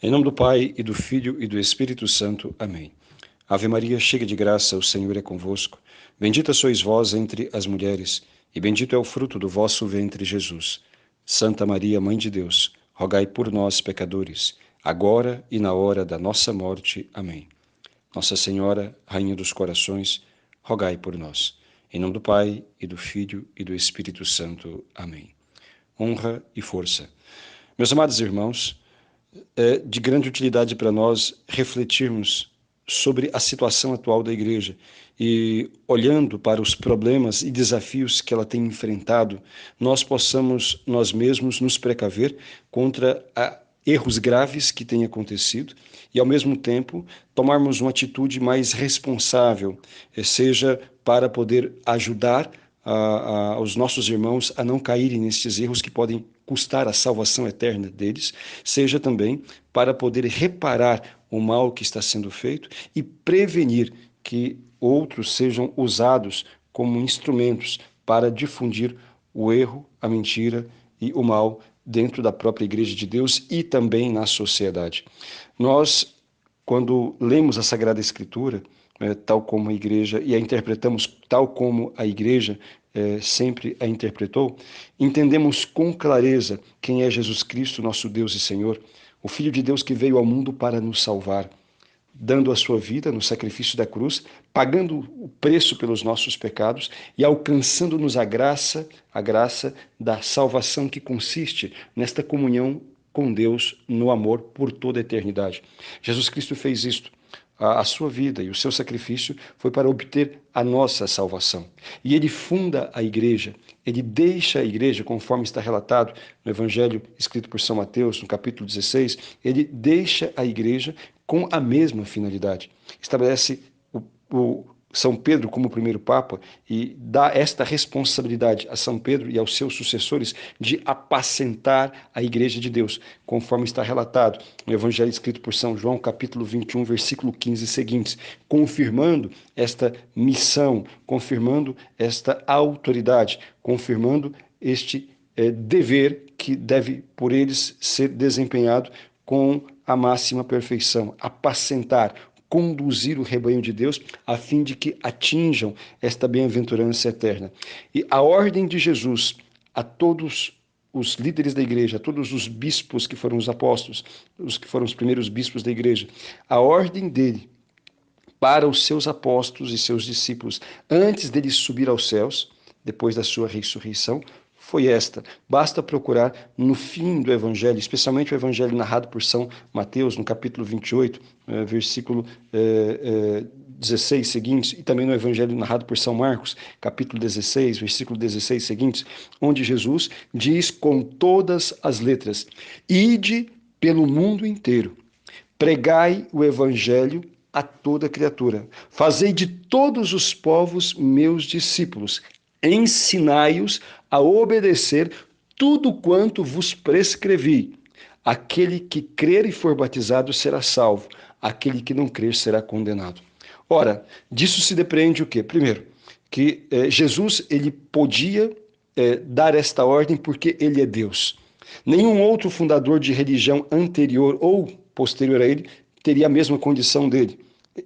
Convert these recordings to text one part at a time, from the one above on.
Em nome do Pai, e do Filho, e do Espírito Santo. Amém. Ave Maria, cheia de graça, o Senhor é convosco. Bendita sois vós entre as mulheres, e bendito é o fruto do vosso ventre, Jesus. Santa Maria, Mãe de Deus, rogai por nós, pecadores, agora e na hora da nossa morte. Amém. Nossa Senhora, Rainha dos Corações, rogai por nós. Em nome do Pai, e do Filho, e do Espírito Santo. Amém. Honra e força. Meus amados irmãos, é de grande utilidade para nós refletirmos sobre a situação atual da igreja e, olhando para os problemas e desafios que ela tem enfrentado, nós possamos nós mesmos nos precaver contra erros graves que têm acontecido e, ao mesmo tempo, tomarmos uma atitude mais responsável, seja para poder ajudar aos nossos irmãos a não caírem nesses erros que podem custar a salvação eterna deles, seja também para poder reparar o mal que está sendo feito e prevenir que outros sejam usados como instrumentos para difundir o erro, a mentira e o mal dentro da própria Igreja de Deus e também na sociedade. Nós, quando lemos a Sagrada Escritura, tal como a Igreja, e a interpretamos tal como a Igreja sempre a interpretou, entendemos com clareza quem é Jesus Cristo, nosso Deus e Senhor, o Filho de Deus que veio ao mundo para nos salvar, dando a sua vida no sacrifício da cruz, pagando o preço pelos nossos pecados e alcançando-nos a graça da salvação que consiste nesta comunhão com Deus no amor por toda a eternidade. Jesus Cristo fez isto. A sua vida e o seu sacrifício foi para obter a nossa salvação. E ele funda a igreja, ele deixa a igreja, conforme está relatado no Evangelho escrito por São Mateus, no capítulo 16, ele deixa a igreja com a mesma finalidade. Estabelece o São Pedro como primeiro Papa e dá esta responsabilidade a São Pedro e aos seus sucessores de apacentar a Igreja de Deus, conforme está relatado no Evangelho escrito por São João, capítulo 21, versículo 15 e seguintes, confirmando esta missão, confirmando esta autoridade, confirmando este dever que deve por eles ser desempenhado com a máxima perfeição, apacentar, conduzir o rebanho de Deus a fim de que atinjam esta bem-aventurança eterna. E a ordem de Jesus a todos os líderes da igreja, a todos os bispos que foram os apóstolos, os que foram os primeiros bispos da igreja, a ordem dele para os seus apóstolos e seus discípulos, antes dele subir aos céus, depois da sua ressurreição, foi esta. Basta procurar no fim do Evangelho, especialmente o Evangelho narrado por São Mateus, no capítulo 28, versículo 16 seguintes, e também no Evangelho narrado por São Marcos, capítulo 16, versículo 16 seguintes, onde Jesus diz com todas as letras: Ide pelo mundo inteiro, pregai o Evangelho a toda criatura, fazei de todos os povos meus discípulos, ensinai-os a obedecer tudo quanto vos prescrevi. Aquele que crer e for batizado será salvo, aquele que não crer será condenado. Ora, disso se depreende o quê? Primeiro, que Jesus ele podia dar esta ordem porque ele é Deus. Nenhum outro fundador de religião anterior ou posterior a ele teria a mesma condição dele.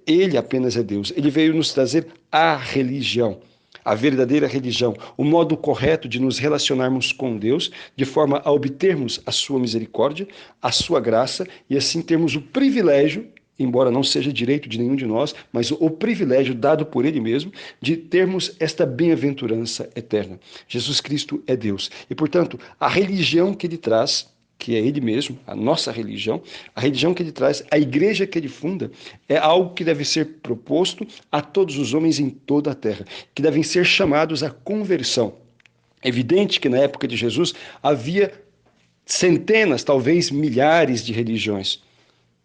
Ele apenas é Deus. Ele veio nos trazer a religião, a verdadeira religião, o modo correto de nos relacionarmos com Deus, de forma a obtermos a sua misericórdia, a sua graça e assim termos o privilégio, embora não seja direito de nenhum de nós, mas o privilégio dado por ele mesmo de termos esta bem-aventurança eterna. Jesus Cristo é Deus e, portanto, a religião que ele traz, que é ele mesmo, a nossa religião, a religião que ele traz, a igreja que ele funda, é algo que deve ser proposto a todos os homens em toda a terra, que devem ser chamados à conversão. É evidente que na época de Jesus havia centenas, talvez milhares de religiões.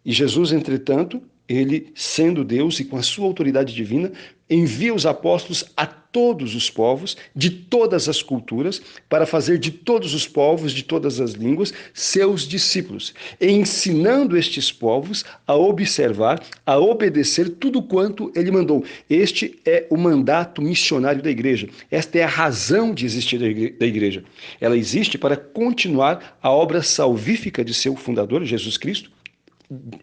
E Jesus, entretanto, ele, sendo Deus e com a sua autoridade divina, envia os apóstolos a todos os povos, de todas as culturas, para fazer de todos os povos, de todas as línguas, seus discípulos, ensinando estes povos a observar, a obedecer tudo quanto ele mandou. Este é o mandato missionário da igreja. Esta é a razão de existir da igreja. Ela existe para continuar a obra salvífica de seu fundador, Jesus Cristo,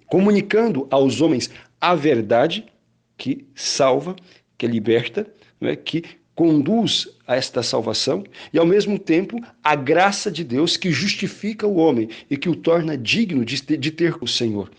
comunicando aos homens a verdade que salva, que liberta, não é? Que conduz a esta salvação, e ao mesmo tempo a graça de Deus que justifica o homem e que o torna digno de ter o Senhor.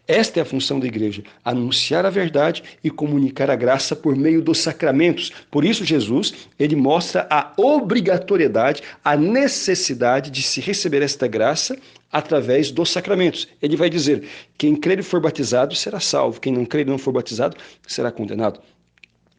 Esta é a função da igreja, anunciar a verdade e comunicar a graça por meio dos sacramentos. Por isso Jesus, ele mostra a obrigatoriedade, a necessidade de se receber esta graça através dos sacramentos. Ele vai dizer: quem crer e for batizado será salvo, quem não crer e não for batizado será condenado.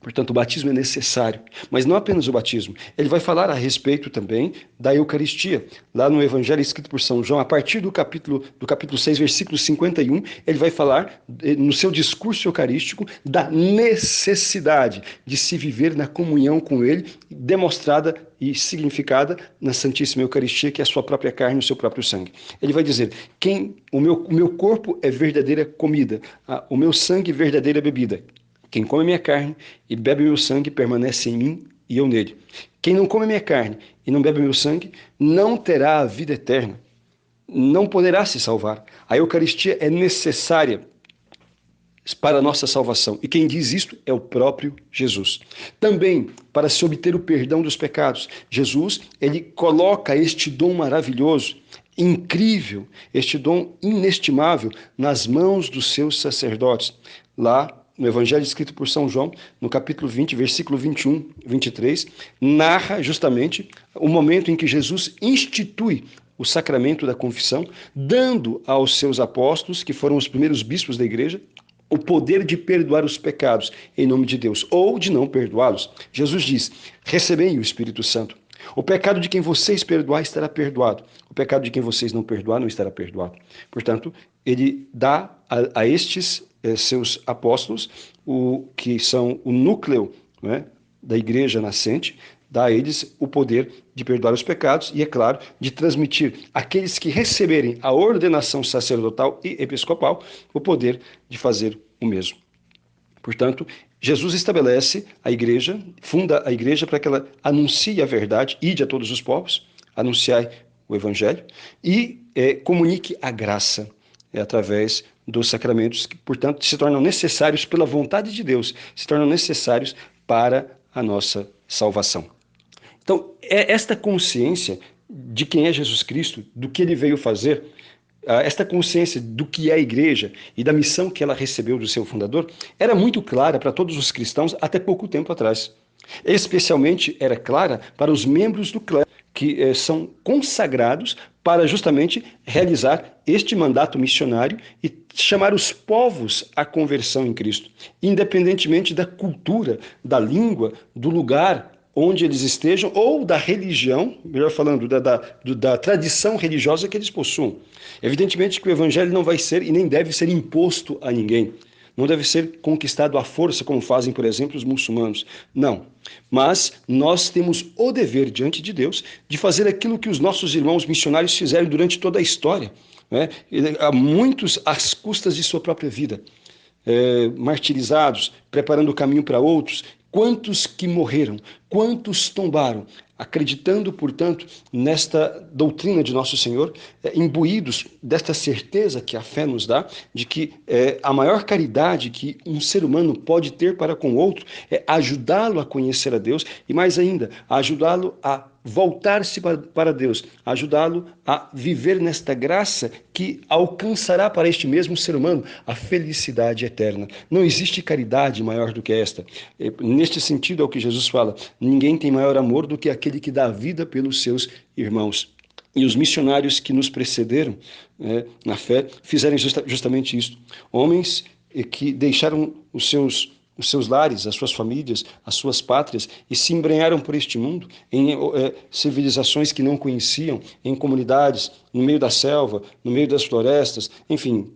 Portanto, o batismo é necessário, mas não apenas o batismo. Ele vai falar a respeito também da Eucaristia. Lá no Evangelho escrito por São João, a partir do capítulo 6, versículo 51, ele vai falar, no seu discurso eucarístico, da necessidade de se viver na comunhão com ele, demonstrada e significada na Santíssima Eucaristia, que é a sua própria carne, o seu próprio sangue. Ele vai dizer: o meu corpo é verdadeira comida, o meu sangue é verdadeira bebida. Quem come minha carne e bebe meu sangue permanece em mim e eu nele. Quem não come minha carne e não bebe meu sangue não terá a vida eterna, não poderá se salvar. A Eucaristia é necessária para a nossa salvação. E quem diz isto é o próprio Jesus. Também, para se obter o perdão dos pecados, Jesus, ele coloca este dom maravilhoso, incrível, este dom inestimável nas mãos dos seus sacerdotes. Lá no Evangelho escrito por São João, no capítulo 20, versículo 21, 23, narra justamente o momento em que Jesus institui o sacramento da confissão, dando aos seus apóstolos, que foram os primeiros bispos da igreja, o poder de perdoar os pecados em nome de Deus, ou de não perdoá-los. Jesus diz: recebei o Espírito Santo. O pecado de quem vocês perdoar estará perdoado. O pecado de quem vocês não perdoar não estará perdoado. Portanto, ele dá a estes seus apóstolos, que são o núcleo, né, da igreja nascente, dá a eles o poder de perdoar os pecados e, é claro, de transmitir àqueles que receberem a ordenação sacerdotal e episcopal o poder de fazer o mesmo. Portanto, Jesus estabelece a igreja, funda a igreja para que ela anuncie a verdade, ide a todos os povos, anunciai o evangelho e comunique a graça através dos sacramentos que, portanto, se tornam necessários pela vontade de Deus, se tornam necessários para a nossa salvação. Então, esta consciência de quem é Jesus Cristo, do que ele veio fazer, esta consciência do que é a igreja e da missão que ela recebeu do seu fundador, era muito clara para todos os cristãos até pouco tempo atrás. Especialmente era clara para os membros do clero, que são consagrados para justamente realizar este mandato missionário e chamar os povos à conversão em Cristo, independentemente da cultura, da língua, do lugar onde eles estejam, ou da religião, melhor falando, da tradição religiosa que eles possuam. Evidentemente que o evangelho não vai ser e nem deve ser imposto a ninguém. Não deve ser conquistado à força, como fazem, por exemplo, os muçulmanos. Não. Mas nós temos o dever diante de Deus de fazer aquilo que os nossos irmãos missionários fizeram durante toda a história, né? Há muitos às custas de sua própria vida, martirizados, preparando o caminho para outros. Quantos que morreram, quantos tombaram, acreditando, portanto, nesta doutrina de Nosso Senhor, imbuídos desta certeza que a fé nos dá, de que a maior caridade que um ser humano pode ter para com o outro é ajudá-lo a conhecer a Deus e, mais ainda, ajudá-lo a voltar-se para Deus, ajudá-lo a viver nesta graça que alcançará para este mesmo ser humano a felicidade eterna. Não existe caridade maior do que esta. Neste sentido é o que Jesus fala: ninguém tem maior amor do que aquele que dá a vida pelos seus irmãos. E os missionários que nos precederam na fé fizeram justamente isso. Homens que deixaram os seus lares, as suas famílias, as suas pátrias, e se embrenharam por este mundo em civilizações que não conheciam, em comunidades, no meio da selva, no meio das florestas, enfim,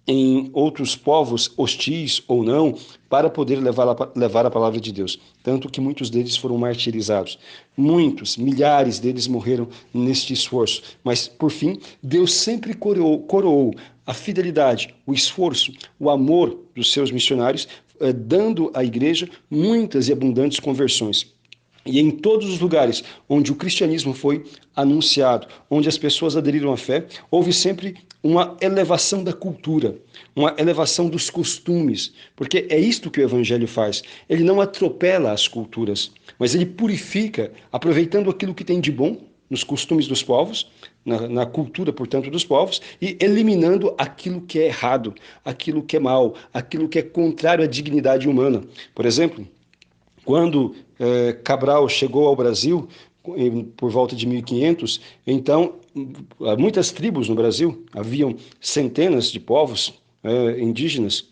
em outros povos hostis ou não, para poder levar a palavra de Deus. Tanto que muitos deles foram martirizados. Muitos, milhares deles morreram neste esforço. Mas, por fim, Deus sempre coroou a fidelidade, o esforço, o amor dos seus missionários, dando à igreja muitas e abundantes conversões. E em todos os lugares onde o cristianismo foi anunciado, onde as pessoas aderiram à fé, houve sempre uma elevação da cultura, uma elevação dos costumes, porque é isto que o evangelho faz. Ele não atropela as culturas, mas ele purifica, aproveitando aquilo que tem de bom nos costumes dos povos, na cultura, portanto, dos povos, e eliminando aquilo que é errado, aquilo que é mal, aquilo que é contrário à dignidade humana. Por exemplo, quando Cabral chegou ao Brasil, por volta de 1500, então, muitas tribos no Brasil, haviam centenas de povos indígenas,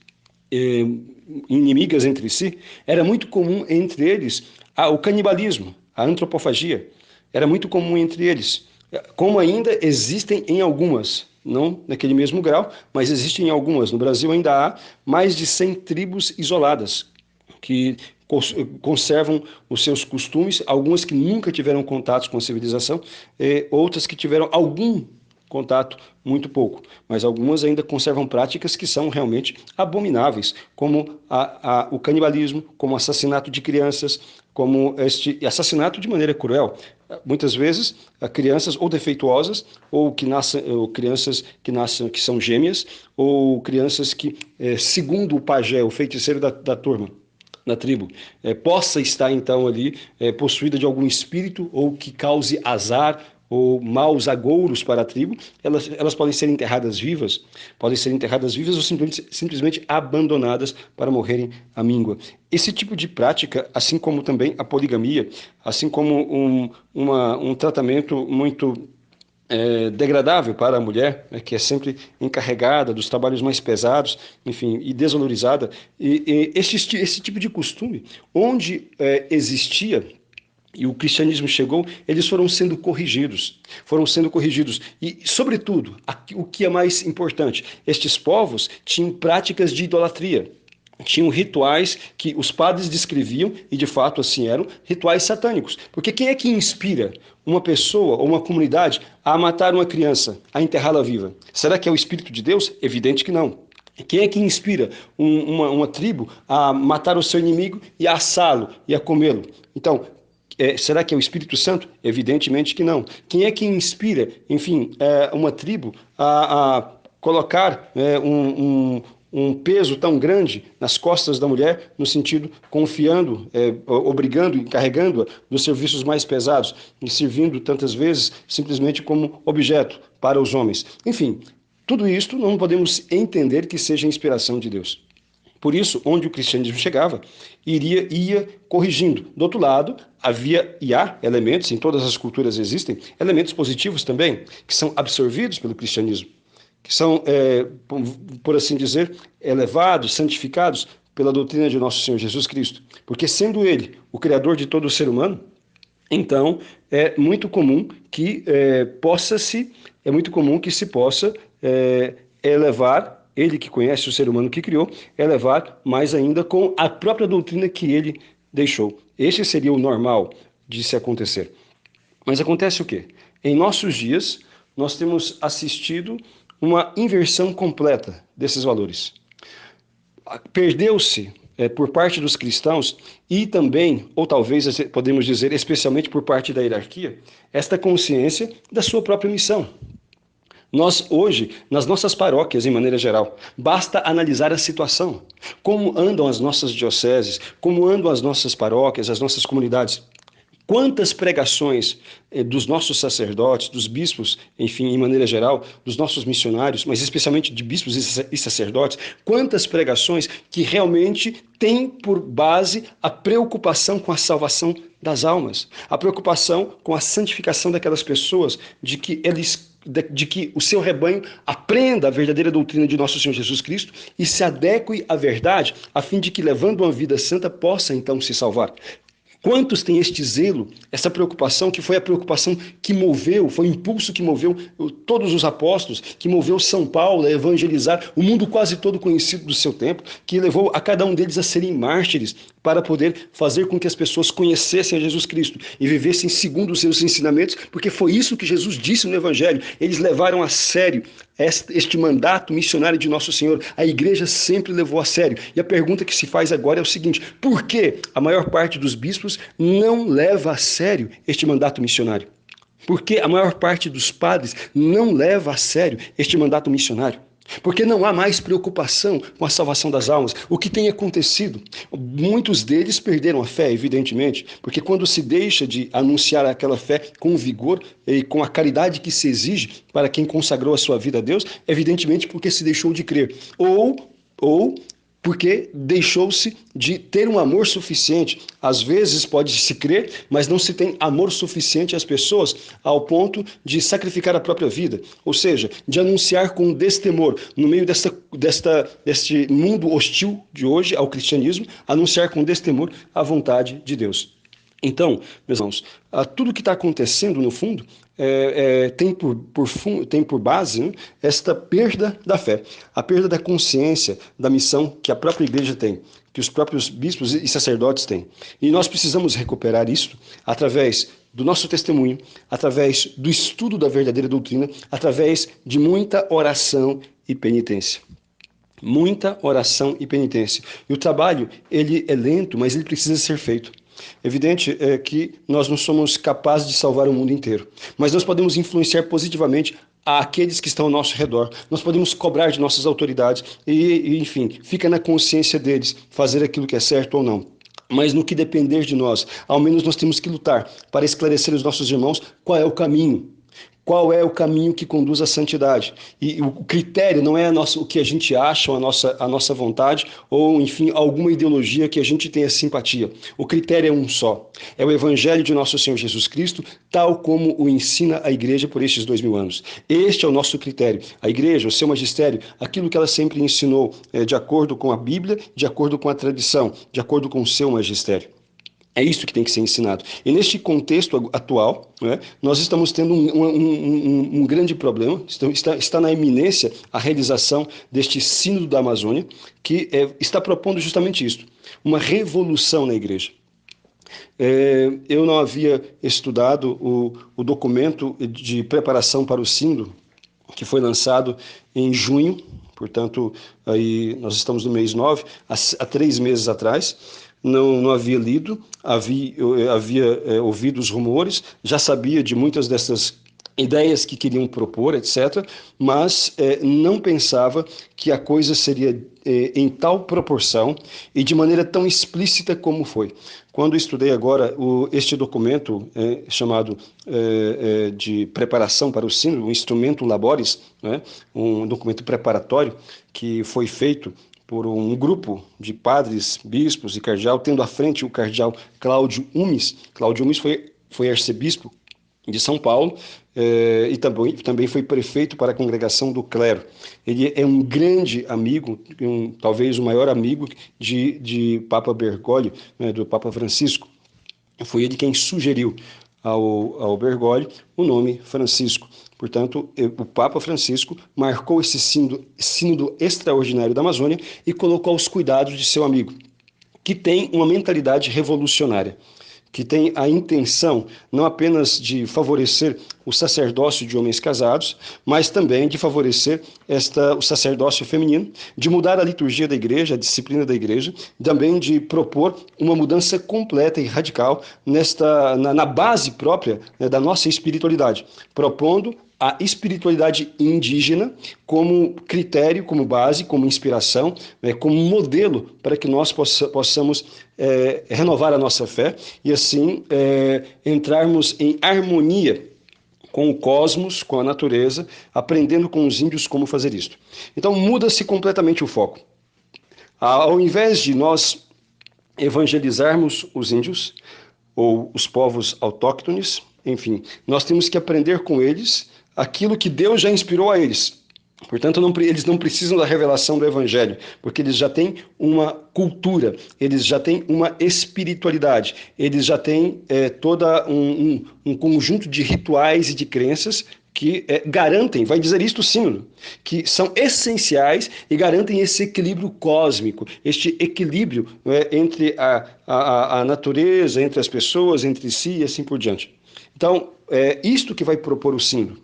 inimigas entre si, era muito comum entre eles o canibalismo, a antropofagia, era muito comum entre eles, como ainda existem em algumas, não naquele mesmo grau, mas existem em algumas. No Brasil ainda há mais de 100 tribos isoladas, que conservam os seus costumes, algumas que nunca tiveram contato com a civilização, outras que tiveram algum contato, muito pouco, mas algumas ainda conservam práticas que são realmente abomináveis, como o canibalismo, como o assassinato de crianças, como este assassinato de maneira cruel. Muitas vezes, crianças ou defeituosas, ou crianças que são gêmeas, ou crianças que, segundo o pajé, o feiticeiro da turma, na tribo, possa estar então ali possuída de algum espírito ou que cause azar ou maus agouros para a tribo, elas podem ser enterradas vivas, ou simplesmente abandonadas para morrerem à míngua. Esse tipo de prática, assim como também a poligamia, assim como um tratamento muito degradável para a mulher, né, que é sempre encarregada dos trabalhos mais pesados, enfim, e desvalorizada. E esse tipo de costume, onde existia e o cristianismo chegou, eles foram sendo corrigidos. E, sobretudo, o que é mais importante, estes povos tinham práticas de idolatria. Tinham rituais que os padres descreviam, e de fato assim eram, rituais satânicos. Porque quem é que inspira uma pessoa ou uma comunidade a matar uma criança, a enterrá-la viva? Será que é o Espírito de Deus? Evidente que não. Quem é que inspira uma tribo a matar o seu inimigo e a assá-lo e a comê-lo? Então, será que é o Espírito Santo? Evidentemente que não. Quem é que inspira, enfim, uma tribo a colocar um peso tão grande nas costas da mulher, no sentido confiando, obrigando e carregando-a dos serviços mais pesados e servindo tantas vezes simplesmente como objeto para os homens? Enfim, tudo isto não podemos entender que seja inspiração de Deus. Por isso, onde o cristianismo chegava, ia corrigindo. Do outro lado, havia e há elementos, em todas as culturas existem, elementos positivos também, que são absorvidos pelo cristianismo, que são, por assim dizer, elevados, santificados pela doutrina de nosso Senhor Jesus Cristo. Porque sendo Ele o Criador de todo o ser humano, então é muito comum que se possa elevar, Ele que conhece o ser humano que criou, elevar mais ainda com a própria doutrina que Ele deixou. Esse seria o normal de se acontecer. Mas acontece o quê? Em nossos dias, nós temos assistido uma inversão completa desses valores. Perdeu-se, por parte dos cristãos e também, ou talvez podemos dizer especialmente por parte da hierarquia, esta consciência da sua própria missão. Nós hoje, nas nossas paróquias, em maneira geral, basta analisar a situação. Como andam as nossas dioceses, como andam as nossas paróquias, as nossas comunidades. Quantas pregações dos nossos sacerdotes, dos bispos, enfim, em maneira geral, dos nossos missionários, mas especialmente de bispos e sacerdotes, quantas pregações que realmente têm por base a preocupação com a salvação das almas, a preocupação com a santificação daquelas pessoas, de que o seu rebanho aprenda a verdadeira doutrina de nosso Senhor Jesus Cristo e se adeque à verdade, a fim de que, levando uma vida santa, possa então se salvar. Quantos têm este zelo, essa preocupação, que foi a preocupação que moveu, foi o impulso que moveu todos os apóstolos, que moveu São Paulo a evangelizar o mundo quase todo conhecido do seu tempo, que levou a cada um deles a serem mártires para poder fazer com que as pessoas conhecessem a Jesus Cristo e vivessem segundo os seus ensinamentos, porque foi isso que Jesus disse no Evangelho. Eles levaram a sério este mandato missionário de nosso Senhor, a igreja sempre levou a sério. E a pergunta que se faz agora é o seguinte: por que a maior parte dos bispos não leva a sério este mandato missionário? Por que a maior parte dos padres não leva a sério este mandato missionário? Porque não há mais preocupação com a salvação das almas. O que tem acontecido? Muitos deles perderam a fé, evidentemente, porque quando se deixa de anunciar aquela fé com vigor e com a caridade que se exige para quem consagrou a sua vida a Deus, evidentemente porque se deixou de crer. Ou porque deixou-se de ter um amor suficiente. Às vezes pode-se crer, mas não se tem amor suficiente às pessoas ao ponto de sacrificar a própria vida. Ou seja, de anunciar com destemor, no meio deste mundo hostil de hoje ao cristianismo, anunciar com destemor a vontade de Deus. Então, meus irmãos, tudo o que está acontecendo, no fundo, tem por base, né, esta perda da fé, a perda da consciência da missão que a própria igreja tem, que os próprios bispos e sacerdotes têm. E nós precisamos recuperar isso através do nosso testemunho, através do estudo da verdadeira doutrina, através de muita oração e penitência. Muita oração e penitência. E o trabalho, ele é lento, mas ele precisa ser feito. Evidente é que nós não somos capazes de salvar o mundo inteiro, mas nós podemos influenciar positivamente àqueles que estão ao nosso redor. Nós podemos cobrar de nossas autoridades enfim, fica na consciência deles fazer aquilo que é certo ou não. Mas no que depender de nós, ao menos nós temos que lutar para esclarecer os nossos irmãos qual é o caminho. Qual é o caminho que conduz à santidade? E o critério não é o que a gente acha, ou a nossa vontade, ou, enfim, alguma ideologia que a gente tenha simpatia. O critério é um só. É o Evangelho de nosso Senhor Jesus Cristo, tal como o ensina a Igreja por estes 2000 anos. Este é o nosso critério. A Igreja, o seu magistério, aquilo que ela sempre ensinou, de acordo com a Bíblia, de acordo com a tradição, de acordo com o seu magistério. É isso que tem que ser ensinado. E neste contexto atual, né, nós estamos tendo um grande problema, está na iminência a realização deste Sínodo da Amazônia, que está propondo justamente isso, uma revolução na igreja. Eu não havia estudado o documento de preparação para o Sínodo, que foi lançado em junho, portanto, aí nós estamos no mês 9, há 3 meses atrás. Não havia lido, havia ouvido os rumores, já sabia de muitas dessas ideias que queriam propor, etc., mas não pensava que a coisa seria em tal proporção e de maneira tão explícita como foi. Quando estudei agora este documento chamado de preparação para o Sínodo, o Instrumentum Laboris, né, um documento preparatório que foi feito por um grupo de padres, bispos e cardeal, tendo à frente o cardeal Cláudio Umes. Cláudio Umes foi arcebispo de São Paulo e também foi prefeito para a congregação do clero. Ele é um grande amigo, talvez o maior amigo de Papa Bergoglio, né, do Papa Francisco. Foi ele quem sugeriu ao Bergoglio o nome Francisco. Portanto, o Papa Francisco marcou esse sínodo extraordinário da Amazônia e colocou aos cuidados de seu amigo, que tem uma mentalidade revolucionária, que tem a intenção não apenas de favorecer o sacerdócio de homens casados, mas também de favorecer o sacerdócio feminino, de mudar a liturgia da igreja, a disciplina da igreja, também de propor uma mudança completa e radical na base própria, né, da nossa espiritualidade, propondo a espiritualidade indígena como critério, como base, como inspiração, né, como modelo para que nós possamos renovar a nossa fé e assim entrarmos em harmonia com o cosmos, com a natureza, aprendendo com os índios como fazer isto. Então muda-se completamente o foco. Ao invés de nós evangelizarmos os índios ou os povos autóctones, enfim, nós temos que aprender com eles aquilo que Deus já inspirou a eles. Portanto, eles não precisam da revelação do Evangelho, porque eles já têm uma cultura, eles já têm uma espiritualidade, eles já têm todo um conjunto de rituais e de crenças que garantem, vai dizer isto o Sínodo, que são essenciais e garantem esse equilíbrio cósmico, este equilíbrio entre a natureza, entre as pessoas, entre si e assim por diante. Então, é isto que vai propor o Sínodo.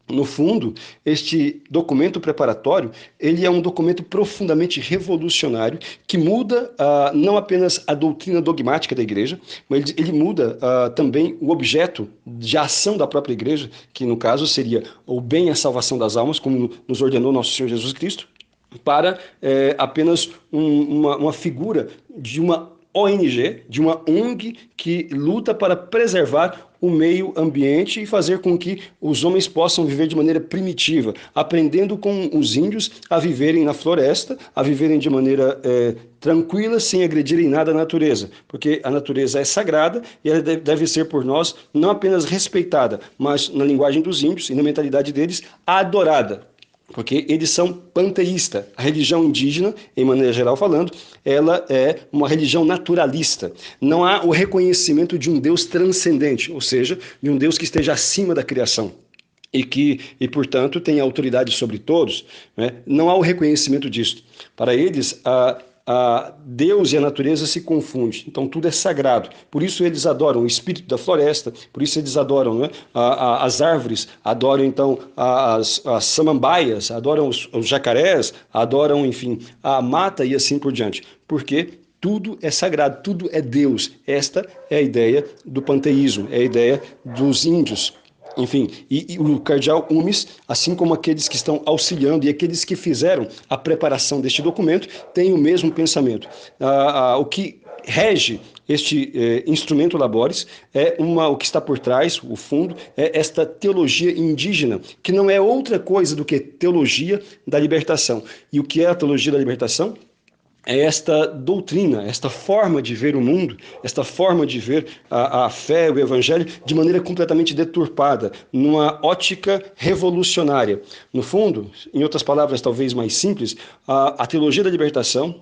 No fundo, este documento preparatório, ele é um documento profundamente revolucionário que muda não apenas a doutrina dogmática da igreja, mas ele muda também o objeto de ação da própria igreja, que no caso seria o bem e a salvação das almas, como nos ordenou nosso Senhor Jesus Cristo, para apenas uma figura de uma ONG, de uma ONG que luta para preservar o meio ambiente e fazer com que os homens possam viver de maneira primitiva, aprendendo com os índios a viverem na floresta, a viverem de maneira tranquila, sem agredirem nada à natureza, porque a natureza é sagrada e ela deve ser por nós não apenas respeitada, mas na linguagem dos índios e na mentalidade deles, adorada. Porque eles são panteístas. A religião indígena, em maneira geral falando, ela é uma religião naturalista. Não há o reconhecimento de um Deus transcendente, ou seja, de um Deus que esteja acima da criação e portanto, tem autoridade sobre todos, né? Não há o reconhecimento disso. Para eles, Deus e a natureza se confundem, então tudo é sagrado. Por isso eles adoram o espírito da floresta, por isso eles adoram, né, as árvores, adoram então as samambaias, adoram os jacarés, adoram, enfim, a mata e assim por diante. Porque tudo é sagrado, tudo é Deus. Esta é a ideia do panteísmo, é a ideia dos índios. Enfim, e o cardeal Umes, assim como aqueles que estão auxiliando e aqueles que fizeram a preparação deste documento, têm o mesmo pensamento. O que rege este instrumento Labores o que está por trás, o fundo, é esta teologia indígena, que não é outra coisa do que teologia da libertação. E o que é a teologia da libertação? É esta doutrina, esta forma de ver o mundo, esta forma de ver a fé, o evangelho, de maneira completamente deturpada, numa ótica revolucionária. No fundo, em outras palavras talvez mais simples, a teologia da libertação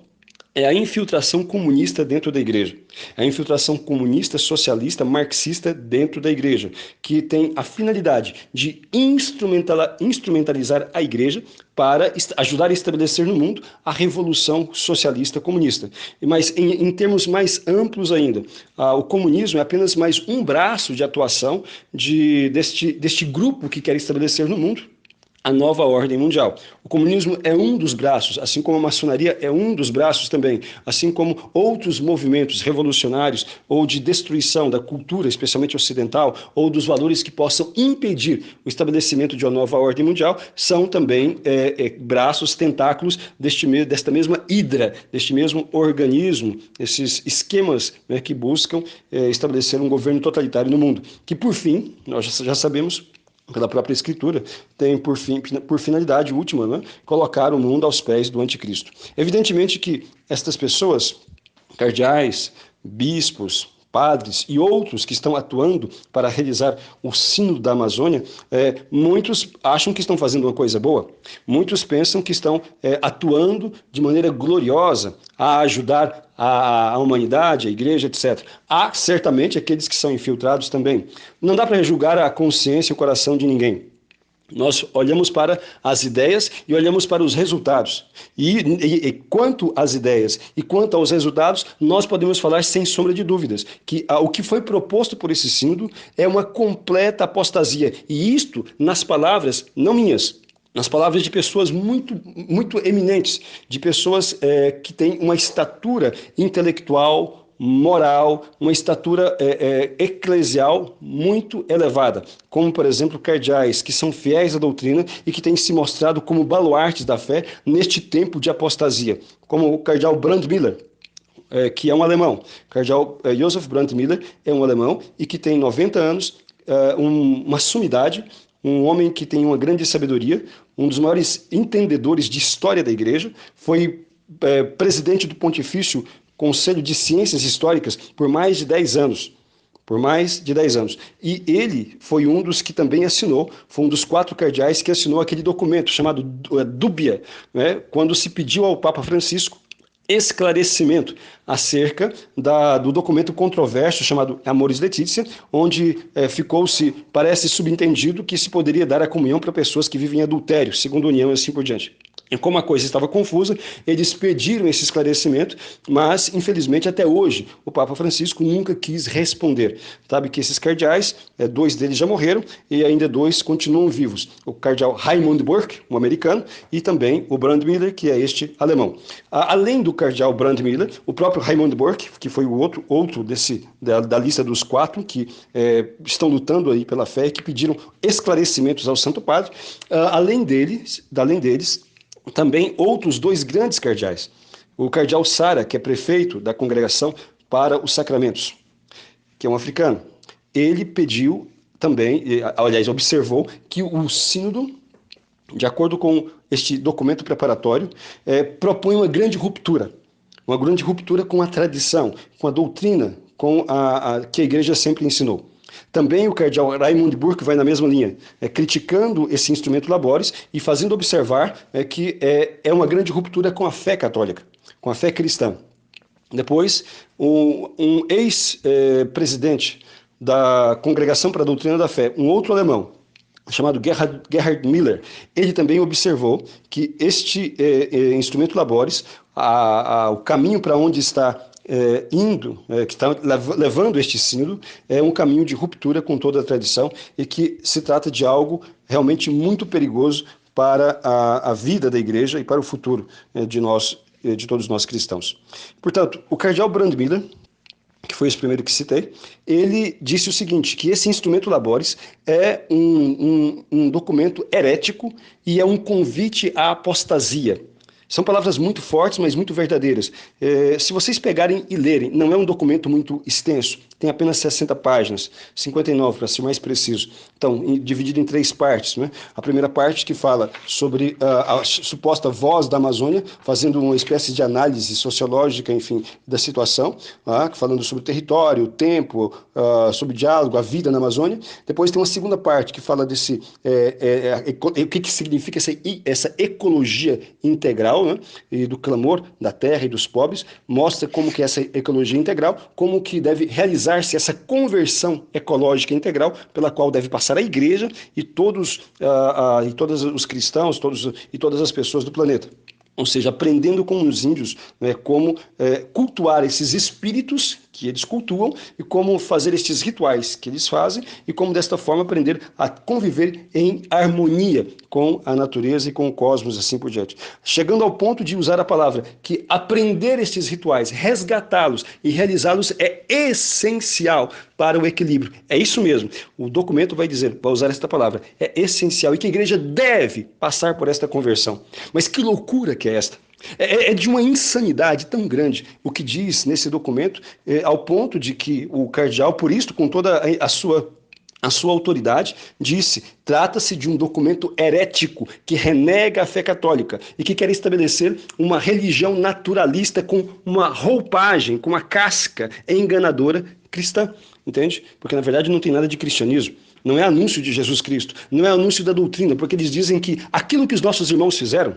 é a infiltração comunista dentro da igreja. É a infiltração comunista, socialista, marxista dentro da igreja, que tem a finalidade de instrumentalizar a igreja para ajudar a estabelecer no mundo a revolução socialista comunista. Mas em termos mais amplos ainda, o comunismo é apenas mais um braço de atuação deste grupo que quer estabelecer no mundo a nova ordem mundial. O comunismo é um dos braços, assim como a maçonaria é um dos braços também, assim como outros movimentos revolucionários ou de destruição da cultura, especialmente ocidental, ou dos valores que possam impedir o estabelecimento de uma nova ordem mundial, são também braços, tentáculos desta mesma hidra, deste mesmo organismo, esses esquemas, né, que buscam estabelecer um governo totalitário no mundo, que por fim, nós já sabemos, pela própria Escritura, tem por finalidade última, né, colocar o mundo aos pés do anticristo. Evidentemente que estas pessoas, cardeais, bispos, padres e outros que estão atuando para realizar o sínodo da Amazônia, muitos acham que estão fazendo uma coisa boa, muitos pensam que estão atuando de maneira gloriosa a ajudar a humanidade, a igreja, etc. Há certamente aqueles que são infiltrados também. Não dá para julgar a consciência e o coração de ninguém. Nós olhamos para as ideias e olhamos para os resultados. E quanto às ideias e quanto aos resultados, nós podemos falar sem sombra de dúvidas que o que foi proposto por esse sínodo é uma completa apostasia. E isto nas palavras não minhas, nas palavras de pessoas muito, muito eminentes, de pessoas que têm uma estatura intelectual, moral, uma estatura eclesial muito elevada, como, por exemplo, cardeais que são fiéis à doutrina e que têm se mostrado como baluartes da fé neste tempo de apostasia, como o cardeal Brandmüller, que é um alemão. O cardeal Joseph Brandmüller é um alemão e que tem 90 anos, uma sumidade, um homem que tem uma grande sabedoria, um dos maiores entendedores de história da igreja, foi presidente do Pontifício Conselho de Ciências Históricas por mais de 10 anos. Por mais de 10 anos. E ele foi um dos que também assinou, foi um dos 4 cardeais que assinou aquele documento chamado Dúbia, né, quando se pediu ao Papa Francisco esclarecimento acerca do documento controverso chamado Amoris Laetitia, onde parece subentendido que se poderia dar a comunhão para pessoas que vivem em adultério, segundo a união e assim por diante. E como a coisa estava confusa, eles pediram esse esclarecimento, mas, infelizmente, até hoje, o Papa Francisco nunca quis responder. Sabe que esses cardeais, 2 deles já morreram e ainda 2 continuam vivos. O cardeal Raimund Burke, um americano, e também o Brandmüller, que é este alemão. Além do cardeal Brandmüller, o próprio Raimund Burke, que foi o outro da lista dos 4 que estão lutando aí pela fé e que pediram esclarecimentos ao Santo Padre, além deles, também outros 2 grandes cardeais. O cardeal Sara, que é prefeito da Congregação para os Sacramentos, que é um africano. Ele pediu também, aliás, observou que o sínodo, de acordo com este documento preparatório, propõe uma grande ruptura com a tradição, com a doutrina, com que a Igreja sempre ensinou. Também o cardeal Raimund Burke vai na mesma linha, criticando esse instrumento Laboris e fazendo observar que é uma grande ruptura com a fé católica, com a fé cristã. Depois, um ex-presidente da Congregação para a Doutrina da Fé, um outro alemão, chamado Gerhard Miller, ele também observou que este instrumento Laboris, o caminho para onde está que está levando este sínodo, é um caminho de ruptura com toda a tradição e que se trata de algo realmente muito perigoso para a vida da Igreja e para o futuro de todos nós cristãos. Portanto, o cardeal Brandmüller, que foi esse primeiro que citei, ele disse o seguinte, que esse instrumento Laboris é um documento herético e é um convite à apostasia. São palavras muito fortes, mas muito verdadeiras. Se vocês pegarem e lerem, não é um documento muito extenso, tem apenas 60 páginas, 59 para ser mais preciso. Então, dividido em 3 partes. Né? A primeira parte que fala sobre a suposta voz da Amazônia, fazendo uma espécie de análise sociológica, enfim, da situação, falando sobre o território, o tempo, sobre o diálogo, a vida na Amazônia. Depois tem uma segunda parte que fala desse o que significa essa ecologia integral, né? E do clamor da terra e dos pobres, mostra como que essa ecologia integral, como que deve realizar-se essa conversão ecológica integral pela qual deve passar a Igreja e todos os cristãos e todas as pessoas do planeta. Ou seja, aprendendo com os índios, né, como cultuar esses espíritos que eles cultuam e como fazer estes rituais que eles fazem e como desta forma aprender a conviver em harmonia com a natureza e com o cosmos, assim por diante. Chegando ao ponto de usar a palavra que aprender estes rituais, resgatá-los e realizá-los é essencial para o equilíbrio. É isso mesmo. O documento vai usar esta palavra, é essencial e que a Igreja deve passar por esta conversão. Mas que loucura que é esta? É de uma insanidade tão grande o que diz nesse documento, ao ponto de que o cardeal, por isso, com toda a sua autoridade, disse: trata-se de um documento herético que renega a fé católica e que quer estabelecer uma religião naturalista com uma roupagem, com uma casca enganadora cristã, entende? Porque na verdade não tem nada de cristianismo. Não é anúncio de Jesus Cristo, não é anúncio da doutrina, porque eles dizem que aquilo que os nossos irmãos fizeram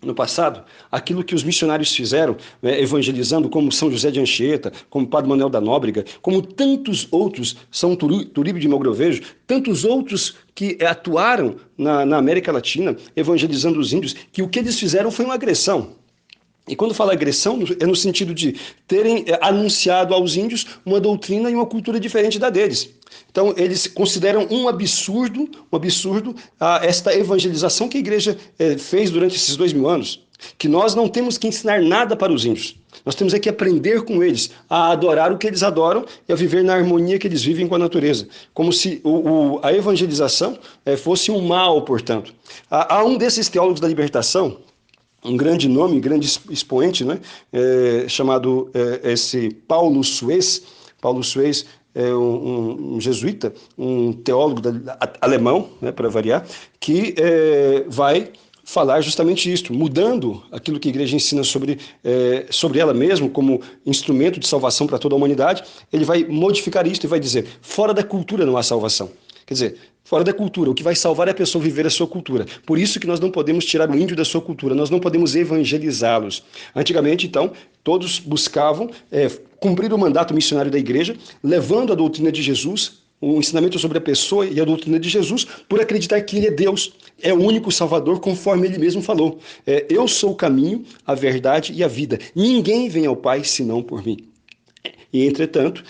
no passado, aquilo que os missionários fizeram, evangelizando, como São José de Anchieta, como Padre Manuel da Nóbrega, como tantos outros, São Turíbio de Mogrovejo, tantos outros que atuaram na América Latina, evangelizando os índios, que o que eles fizeram foi uma agressão. E quando fala agressão, é no sentido de terem anunciado aos índios uma doutrina e uma cultura diferente da deles. Então, eles consideram um absurdo esta evangelização que a Igreja fez durante esses 2000 anos, que nós não temos que ensinar nada para os índios. Nós temos que aprender com eles a adorar o que eles adoram e a viver na harmonia que eles vivem com a natureza. Como se a evangelização fosse um mal, portanto. Há um desses teólogos da libertação, um grande nome, um grande expoente, né? Chamado esse Paulo Suez. Paulo Suez é um jesuíta, um teólogo alemão, né, para variar, que vai falar justamente isto, mudando aquilo que a Igreja ensina sobre ela mesma como instrumento de salvação para toda a humanidade. Ele vai modificar isto e vai dizer: fora da cultura não há salvação. Quer dizer, fora da cultura, o que vai salvar é a pessoa viver a sua cultura. Por isso que nós não podemos tirar o índio da sua cultura, nós não podemos evangelizá-los. Antigamente, então, todos buscavam cumprir o mandato missionário da Igreja, levando a doutrina de Jesus o ensinamento sobre a pessoa e a doutrina de Jesus, por acreditar que ele é Deus, é o único Salvador, conforme ele mesmo falou. Eu sou o caminho, a verdade e a vida. Ninguém vem ao Pai senão por mim. E, entretanto,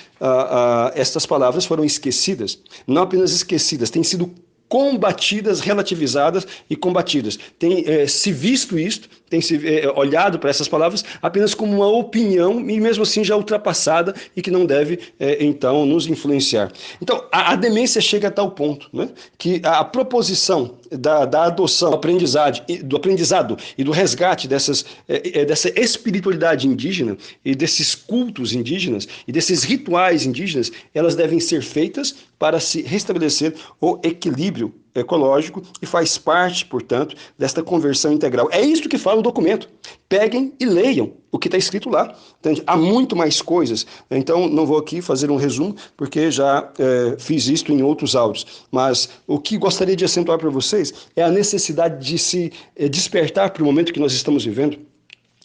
estas palavras foram esquecidas, não apenas esquecidas, têm sido combatidas, relativizadas e combatidas. Tem se visto isto, tem se olhado para essas palavras apenas como uma opinião e mesmo assim já ultrapassada e que não deve, então, nos influenciar. Então, a demência chega a tal ponto, né, que a proposição da adoção, do aprendizado e do resgate dessa espiritualidade indígena e desses cultos indígenas e desses rituais indígenas, elas devem ser feitas para se restabelecer o equilíbrio ecológico e faz parte, portanto, desta conversão integral. É isso que fala o documento. Peguem e leiam o que está escrito lá. Entende? Há muito mais coisas, então não vou aqui fazer um resumo, porque já fiz isto em outros áudios. Mas o que gostaria de acentuar para vocês é a necessidade de se despertar para o momento que nós estamos vivendo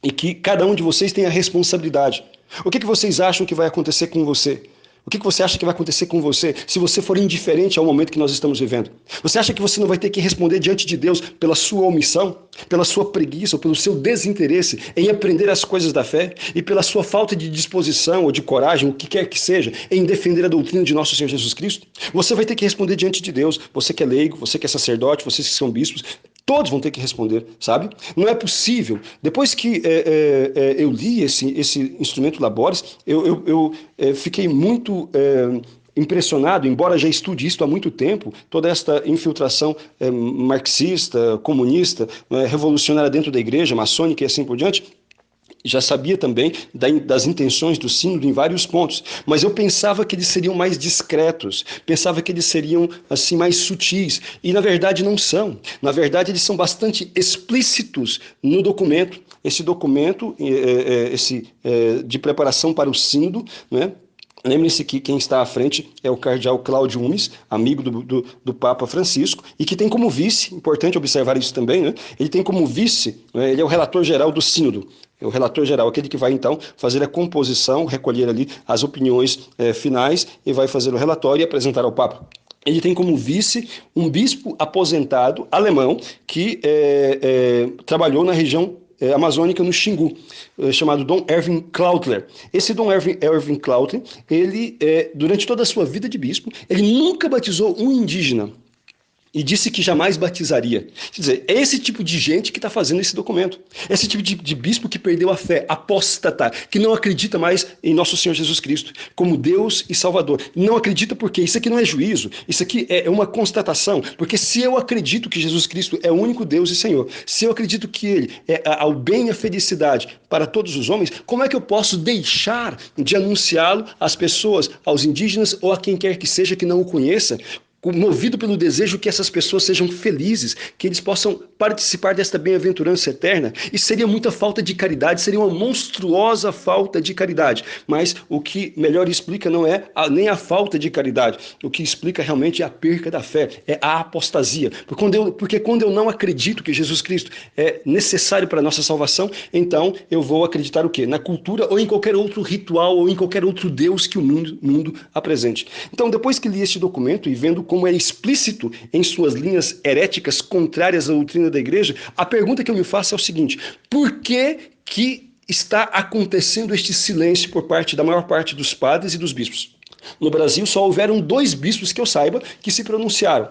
e que cada um de vocês tem a responsabilidade. O que vocês acham que vai acontecer com você? O que você acha que vai acontecer com você se você for indiferente ao momento que nós estamos vivendo? Você acha que você não vai ter que responder diante de Deus pela sua omissão, pela sua preguiça ou pelo seu desinteresse em aprender as coisas da fé e pela sua falta de disposição ou de coragem, o que quer que seja, em defender a doutrina de nosso Senhor Jesus Cristo? Você vai ter que responder diante de Deus. Você que é leigo, você que é sacerdote, vocês que são bispos, todos vão ter que responder, sabe? Não é possível. Depois que eu li esse instrumento Labores, eu fiquei muito impressionado, embora já estude isso há muito tempo, toda esta infiltração marxista, comunista, revolucionária dentro da igreja, maçônica e assim por diante. Já sabia também das intenções do sínodo em vários pontos, mas eu pensava que eles seriam mais discretos, pensava que eles seriam assim mais sutis, e na verdade não são. Na verdade eles são bastante explícitos no documento. Esse documento de preparação para o sínodo, né? Lembre-se que quem está à frente é o cardeal Cláudio Umes, amigo do Papa Francisco, e que tem como vice, importante observar isso também, né? Ele tem como vice, né? Ele é o relator geral do sínodo, é o relator geral, aquele que vai então fazer a composição, recolher ali as opiniões finais e vai fazer o relatório e apresentar ao Papa. Ele tem como vice um bispo aposentado alemão que trabalhou na região amazônica no Xingu, chamado Dom Erwin Klautler. Esse Dom Erwin Klautler, ele, durante toda a sua vida de bispo, ele nunca batizou um indígena. E disse que jamais batizaria. Quer dizer, é esse tipo de gente que está fazendo esse documento. Esse tipo de bispo que perdeu a fé, apóstata, que não acredita mais em nosso Senhor Jesus Cristo como Deus e Salvador. Não acredita porque isso aqui não é juízo, isso aqui é uma constatação. Porque se eu acredito que Jesus Cristo é o único Deus e Senhor, se eu acredito que Ele é ao bem e a felicidade para todos os homens, como é que eu posso deixar de anunciá-lo às pessoas, aos indígenas ou a quem quer que seja que não o conheça, movido pelo desejo que essas pessoas sejam felizes, que eles possam participar desta bem-aventurança eterna? E seria muita falta de caridade, seria uma monstruosa falta de caridade. Mas o que melhor explica não é nem a falta de caridade, o que explica realmente é a perca da fé, é a apostasia. Porque quando eu não acredito que Jesus Cristo é necessário para a nossa salvação, então eu vou acreditar o quê? Na cultura ou em qualquer outro ritual ou em qualquer outro Deus que o mundo apresente. Então, depois que li este documento e vendo como é explícito em suas linhas heréticas contrárias à doutrina da igreja, a pergunta que eu me faço é o seguinte: por que está acontecendo este silêncio por parte da maior parte dos padres e dos bispos? No Brasil só houveram 2 bispos que eu saiba que se pronunciaram.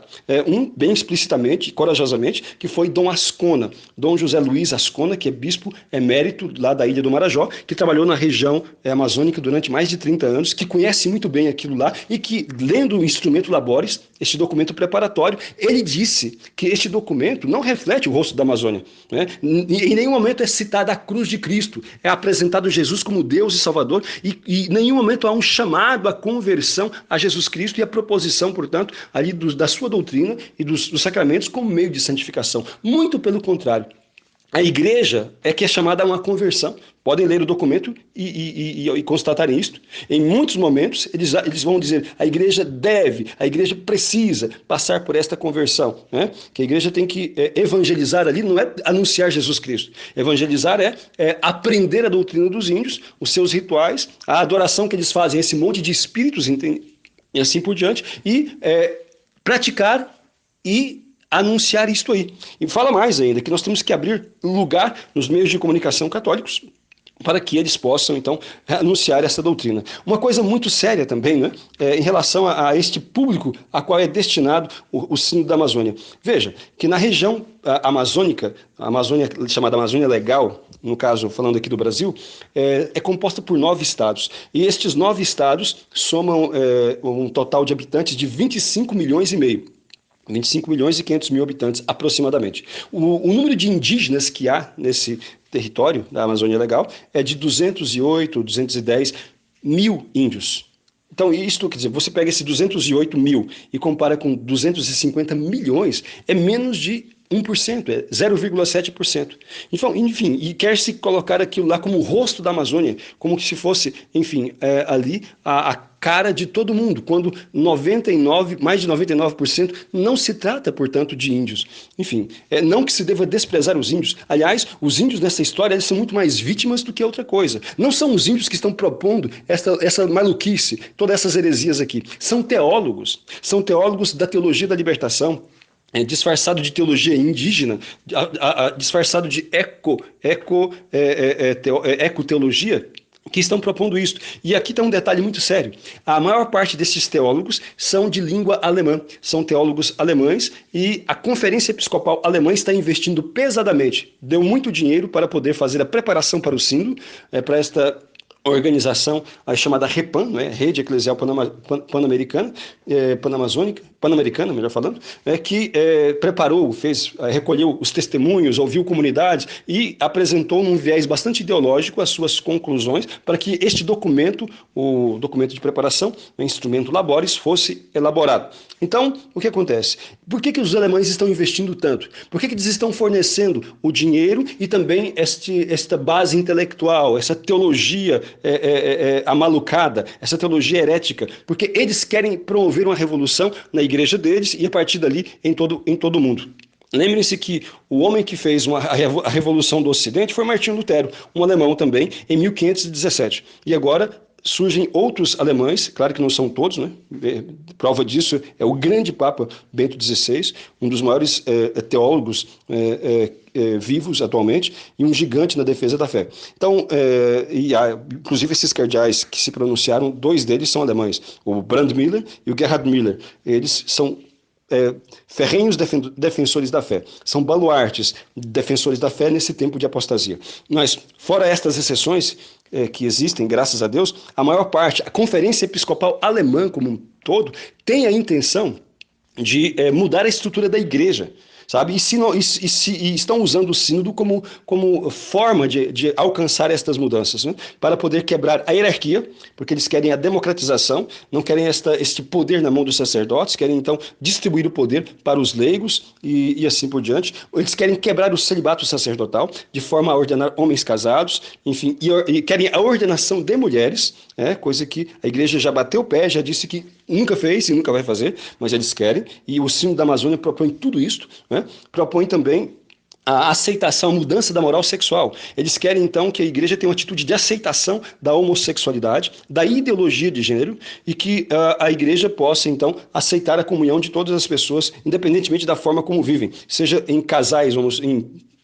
Um bem explicitamente, corajosamente, que foi Dom Ascona, Dom José Luiz Ascona, que é bispo emérito lá da Ilha do Marajó, que trabalhou na região amazônica durante mais de 30 anos, que conhece muito bem aquilo lá e que, lendo o instrumento Labores, este documento preparatório, ele disse que este documento não reflete o rosto da Amazônia, né? Em nenhum momento é citada a cruz de Cristo, é apresentado Jesus como Deus e Salvador e em nenhum momento há um chamado a conversão a Jesus Cristo e a proposição, portanto, ali da sua doutrina e dos sacramentos como meio de santificação. Muito pelo contrário. A igreja é que é chamada a uma conversão. Podem ler o documento e constatarem isto. Em muitos momentos, eles vão dizer a igreja precisa passar por esta conversão, né? Que a igreja tem que evangelizar ali, não é anunciar Jesus Cristo. Evangelizar é aprender a doutrina dos índios, os seus rituais, a adoração que eles fazem, esse monte de espíritos e assim por diante, e praticar e anunciar isto aí. E fala mais ainda, que nós temos que abrir lugar nos meios de comunicação católicos para que eles possam, então, anunciar essa doutrina. Uma coisa muito séria também, né, em relação a este público a qual é destinado o Sínodo da Amazônia. Veja, que na região amazônica, a Amazônia chamada Amazônia Legal, no caso, falando aqui do Brasil, é composta por 9 estados. E estes 9 estados somam um total de habitantes de 25 milhões e meio. 25 milhões e 500 mil habitantes, aproximadamente. O número de indígenas que há nesse território da Amazônia Legal é de 208, 210 mil índios. Então, isto quer dizer, você pega esses 208 mil e compara com 250 milhões, é menos de 1%, é 0,7%. Então, enfim, e quer se colocar aquilo lá como o rosto da Amazônia, como se fosse, enfim, ali a cara de todo mundo, quando mais de 99% não se trata, portanto, de índios. Enfim, não que se deva desprezar os índios. Aliás, os índios nessa história eles são muito mais vítimas do que outra coisa. Não são os índios que estão propondo essa maluquice, todas essas heresias aqui. São teólogos da teologia da libertação, disfarçado de teologia indígena, disfarçado de ecoteologia, que estão propondo isso. E aqui está um detalhe muito sério. A maior parte desses teólogos são de língua alemã, são teólogos alemães, e a Conferência Episcopal Alemã está investindo pesadamente, deu muito dinheiro para poder fazer a preparação para o sínodo, para esta organização a chamada REPAN, né, Rede Eclesial Pan-Americana, Pan-Americana, melhor falando, que preparou, recolheu os testemunhos, ouviu comunidades e apresentou num viés bastante ideológico as suas conclusões para que este documento, o documento de preparação, o instrumento Laboris, fosse elaborado. Então, o que acontece? Por que os alemães estão investindo tanto? Por que eles estão fornecendo o dinheiro e também esta base intelectual, essa teologia amalucada, essa teologia herética? Porque eles querem promover uma revolução na igreja deles e a partir dali em todo o mundo. Lembrem-se que o homem que fez a Revolução do Ocidente foi Martinho Lutero, um alemão também, em 1517. E agora surgem outros alemães, claro que não são todos, né? Prova disso é o grande Papa Bento XVI, um dos maiores teólogos vivos atualmente e um gigante na defesa da fé. Então, inclusive esses cardeais que se pronunciaram, 2 deles são alemães, o Brandmüller e o Gerhard Müller. Eles são ferrenhos defensores da fé, são baluartes defensores da fé nesse tempo de apostasia. Mas, fora estas exceções que existem, graças a Deus, a maior parte, a Conferência Episcopal Alemã como um todo, tem a intenção de mudar a estrutura da igreja, sabe? E estão usando o sínodo como forma de alcançar estas mudanças, né? Para poder quebrar a hierarquia, porque eles querem a democratização, não querem este poder na mão dos sacerdotes, querem então distribuir o poder para os leigos e assim por diante. Eles querem quebrar o celibato sacerdotal, de forma a ordenar homens casados, enfim, e querem a ordenação de mulheres, coisa que a igreja já bateu o pé, já disse que nunca fez e nunca vai fazer, mas eles querem, e o Sínodo da Amazônia propõe tudo isso, né? Propõe também a aceitação, a mudança da moral sexual. Eles querem, então, que a igreja tenha uma atitude de aceitação da homossexualidade, da ideologia de gênero, e que a igreja possa, então, aceitar a comunhão de todas as pessoas, independentemente da forma como vivem, seja em casais,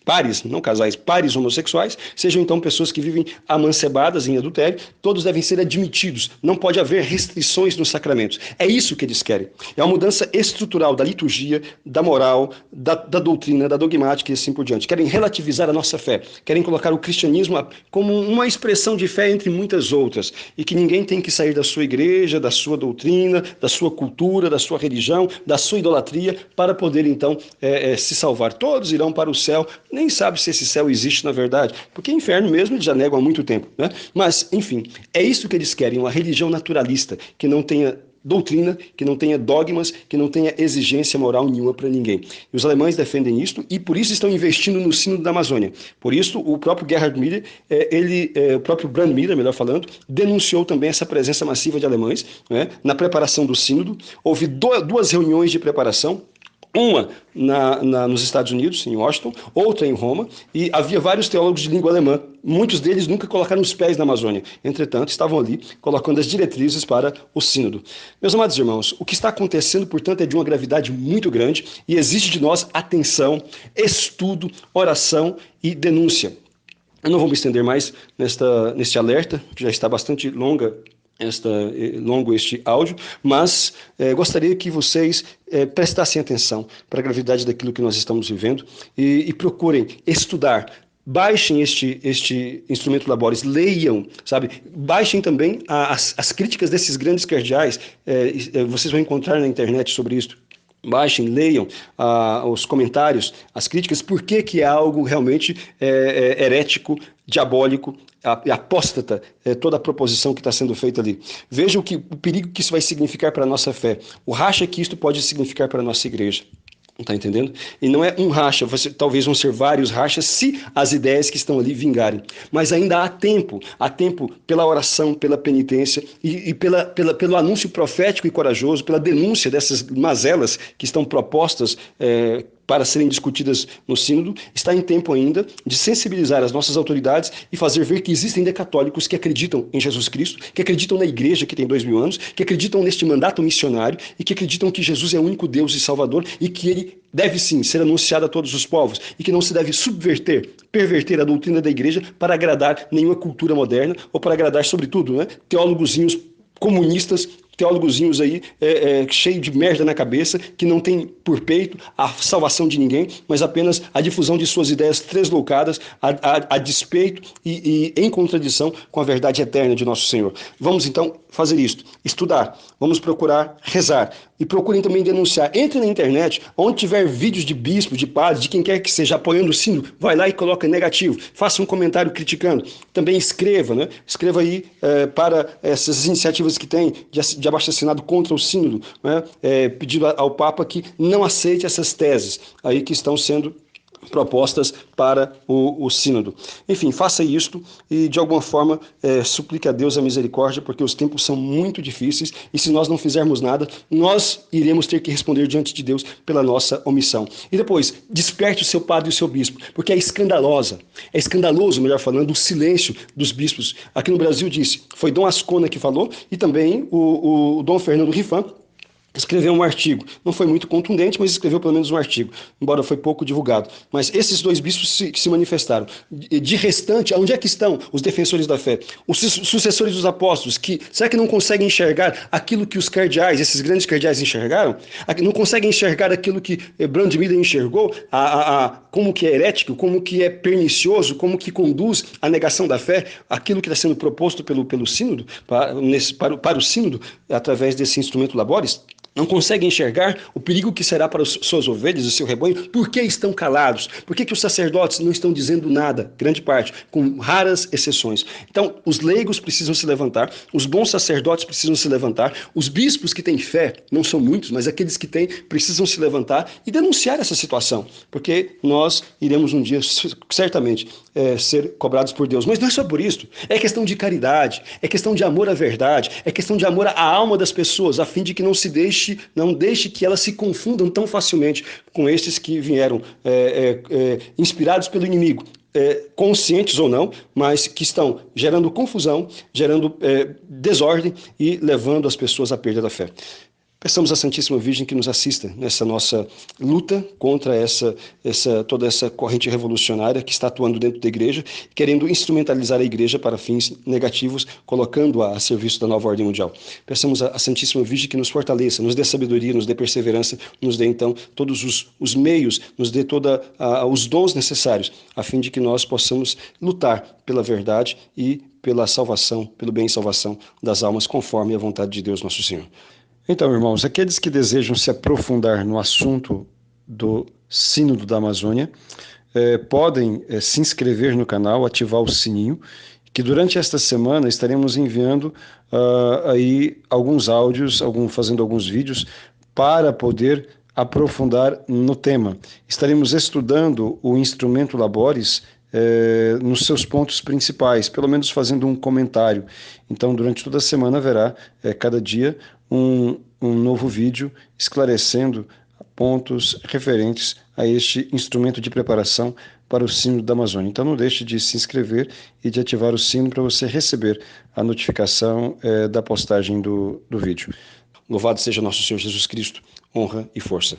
pares, não casais, pares homossexuais, sejam então pessoas que vivem amancebadas em adultério, todos devem ser admitidos, não pode haver restrições nos sacramentos. É isso que eles querem. É uma mudança estrutural da liturgia, da moral, da doutrina, da dogmática e assim por diante. Querem relativizar a nossa fé, querem colocar o cristianismo como uma expressão de fé entre muitas outras, e que ninguém tem que sair da sua igreja, da sua doutrina, da sua cultura, da sua religião, da sua idolatria, para poder então se salvar. Todos irão para o céu, nem sabe se esse céu existe na verdade, porque inferno mesmo eles já negam há muito tempo, né? Mas, enfim, é isso que eles querem, uma religião naturalista, que não tenha doutrina, que não tenha dogmas, que não tenha exigência moral nenhuma para ninguém. E os alemães defendem isto e por isso estão investindo no Sínodo da Amazônia. Por isso, o próprio Gerhard Müller, o próprio Brandmüller, melhor falando, denunciou também essa presença massiva de alemães, né, na preparação do Sínodo. Houve 2 reuniões de preparação. Uma nos Estados Unidos, em Washington, outra em Roma, e havia vários teólogos de língua alemã. Muitos deles nunca colocaram os pés na Amazônia. Entretanto, estavam ali colocando as diretrizes para o sínodo. Meus amados irmãos, o que está acontecendo, portanto, é de uma gravidade muito grande e exige de nós atenção, estudo, oração e denúncia. Eu não vou me estender mais neste alerta, que já está bastante longo este áudio, mas gostaria que vocês prestassem atenção para a gravidade daquilo que nós estamos vivendo e procurem estudar. Baixem este instrumento Laboris, leiam, sabe? Baixem também as críticas desses grandes cardeais, vocês vão encontrar na internet sobre isso. Baixem, leiam os comentários, as críticas, por que é algo realmente herético, diabólico, apóstata, toda a proposição que está sendo feita ali. Vejam o perigo que isso vai significar para a nossa fé, o racha que isto pode significar para a nossa igreja. Está entendendo? E não é um racha, talvez vão ser vários rachas se as ideias que estão ali vingarem. Mas ainda há tempo pela oração, pela penitência e pelo anúncio profético e corajoso, pela denúncia dessas mazelas que estão propostas para serem discutidas no sínodo. Está em tempo ainda de sensibilizar as nossas autoridades e fazer ver que existem ainda católicos que acreditam em Jesus Cristo, que acreditam na igreja que tem 2000 anos, que acreditam neste mandato missionário e que acreditam que Jesus é o único Deus e Salvador e que ele deve sim ser anunciado a todos os povos e que não se deve perverter a doutrina da igreja para agradar nenhuma cultura moderna ou para agradar, sobretudo, teólogozinhos comunistas, teólogozinhos aí cheio de merda na cabeça, que não tem por peito a salvação de ninguém, mas apenas a difusão de suas ideias tresloucadas a despeito e em contradição com a verdade eterna de nosso Senhor. Vamos então fazer isto, estudar, vamos procurar rezar e procurem também denunciar. Entre na internet, onde tiver vídeos de bispo, de padre, de quem quer que seja apoiando o sínodo, vai lá e coloca negativo, faça um comentário criticando, também escreva, escreva aí para essas iniciativas que tem de abaixo-assinado contra o sínodo, pedindo ao Papa que não aceite essas teses aí que estão sendo propostas para o sínodo. Enfim, faça isto e de alguma forma suplique a Deus a misericórdia, porque os tempos são muito difíceis e se nós não fizermos nada, nós iremos ter que responder diante de Deus pela nossa omissão. E depois, desperte o seu padre e o seu bispo, porque é escandaloso, melhor falando, o silêncio dos bispos. Aqui no Brasil disse, foi Dom Ascona que falou e também o Dom Fernando Rifan escreveu um artigo, não foi muito contundente, mas escreveu pelo menos um artigo, embora foi pouco divulgado. Mas esses dois bispos que se manifestaram. De restante, onde é que estão os defensores da fé? Os sucessores dos apóstolos, será que não conseguem enxergar aquilo que os cardeais, esses grandes cardeais enxergaram? Não conseguem enxergar aquilo que Brandmüller enxergou? Como que é herético, como que é pernicioso, como que conduz à negação da fé, aquilo que está sendo proposto pelo sínodo, para o sínodo, através desse instrumento Laboris? Não conseguem enxergar o perigo que será para suas ovelhas e seu rebanho? Por que estão calados? Por que os sacerdotes não estão dizendo nada? Grande parte, com raras exceções. Então, os leigos precisam se levantar, os bons sacerdotes precisam se levantar, os bispos que têm fé, não são muitos, mas aqueles que têm, precisam se levantar e denunciar essa situação, porque nós iremos um dia, certamente, ser cobrados por Deus. Mas não é só por isso, é questão de caridade, é questão de amor à verdade, é questão de amor à alma das pessoas, a fim de que não deixe que elas se confundam tão facilmente com estes que vieram inspirados pelo inimigo, conscientes ou não, mas que estão gerando confusão, gerando desordem e levando as pessoas à perda da fé. Peçamos à Santíssima Virgem que nos assista nessa nossa luta contra toda essa corrente revolucionária que está atuando dentro da igreja, querendo instrumentalizar a igreja para fins negativos, colocando-a a serviço da nova ordem mundial. Peçamos à Santíssima Virgem que nos fortaleça, nos dê sabedoria, nos dê perseverança, nos dê então todos os meios, nos dê todos os dons necessários, a fim de que nós possamos lutar pela verdade e pela salvação, pelo bem e salvação das almas, conforme a vontade de Deus nosso Senhor. Então, irmãos, aqueles que desejam se aprofundar no assunto do Sínodo da Amazônia, podem se inscrever no canal, ativar o sininho, que durante esta semana estaremos enviando aí alguns áudios, fazendo alguns vídeos para poder aprofundar no tema. Estaremos estudando o instrumento Laboris nos seus pontos principais, pelo menos fazendo um comentário. Então, durante toda a semana haverá, cada dia, um novo vídeo esclarecendo pontos referentes a este instrumento de preparação para o Sínodo da Amazônia. Então não deixe de se inscrever e de ativar o sino para você receber a notificação da postagem do vídeo. Louvado seja nosso Senhor Jesus Cristo, honra e força.